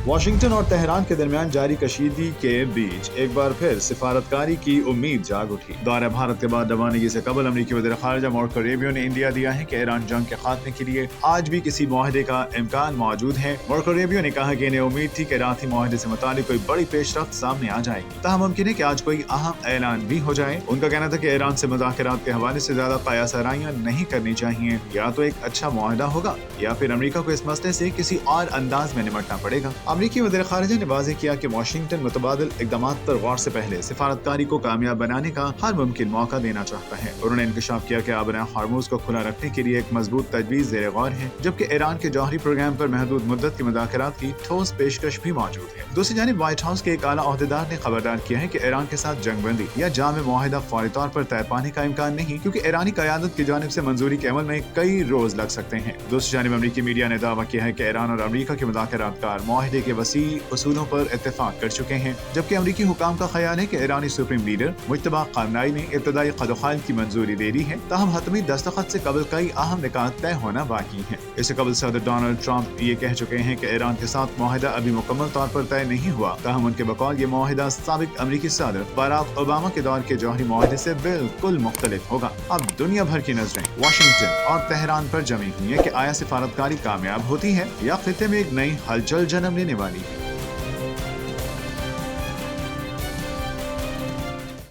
Washington और Tehran के दरमियान जारी कशीदगी के बीच एक बार फिर सिफारतकारी की उम्मीद जाग उठी। दौरे भारत के बाद रवानगी से कबल अमरीकी वज़ीर ख़ारिजा मार्को रूबियो ने इंडिया दिया है कि ईरान जंग के खात्मे के लिए आज भी किसी मुआहदे का इम्कान मौजूद है। मार्को रूबियो ने कहा कि इन्हें उम्मीद थी कि इराक़ी मुआहदे से मुतालिक कोई बड़ी पेशरफ्त सामने आ जाएगी, ताहम मुमकिन है कि आज कोई अहम ऐलान भी हो जाए। उनका कहना था कि ईरान से मुज़ाकरात के हवाले से ज्यादा कयासराइयां नहीं करनी चाहिए। या तो एक अच्छा मुआहदा होगा या फिर अमरीका को इस मसले से किसी और अंदाज में निपटना पड़ेगा। अमरीकी वज़ीर ख़ारिजा ने वाज़ेह किया कि वाशिंगटन मुतबादिल इक़दामात पर गौर से पहले सिफारतकारी को कामयाब बनाने का हर मुमकिन मौका देना चाहता है। उन्होंने इंकशाफ किया कि आबराह हॉर्मुज़ को खुला रखने के लिए एक मजबूत तजवीज़ ज़ेर गौर है, जबकि ईरान के जौहरी प्रोग्राम पर महदूद मुद्दत की मुज़ाकरात की ठोस पेशकश भी मौजूद है। दूसरी जानिब व्हाइट हाउस के एक आला ओहदेदार ने खबरदार किया है कि ईरान के साथ जंग बंदी या जामे मुआहिदा फौरी तौर पर तय पाने का इम्कान नहीं, क्योंकि ईरानी क़यादत की जानिब से मंजूरी के अमल में कई रोज लग सकते हैं। दूसरी जानिब अमरीकी मीडिया ने दावा किया है कि ईरान और अमरीका के मुज़ाकरातकार मुआहिदे के वसी उसूलों पर इत्तेफाक कर चुके हैं, जबकि अमरीकी हुकाम का ख्याल है कि ईरानी सुप्रीम लीडर मुज्तबा क़ामनाई ने इब्तदाई क़दोखाल की मंजूरी दे दी है, ताहम हतमी दस्तखत से कबल कई अहम निकात तय होना बाकी है। इससे कबल सदर डोनाल्ड ट्रंप ये कह चुके हैं कि ईरान के साथ मुआहिदा अभी मुकम्मल तौर पर तय नहीं हुआ, ताहम उनके बकौल ये मुआहिदा साबिक अमरीकी सदर बराक ओबामा के दौर के जौहरी मुआहिदे से बिल्कुल मुख्तलिफ होगा। अब दुनिया भर की नजरें वाशिंगटन और तेहरान पर जमी हुई है कि आया सिफारतकारी कामयाब होती है या खिते में एक नई हलचल जन्म लेने वाली है।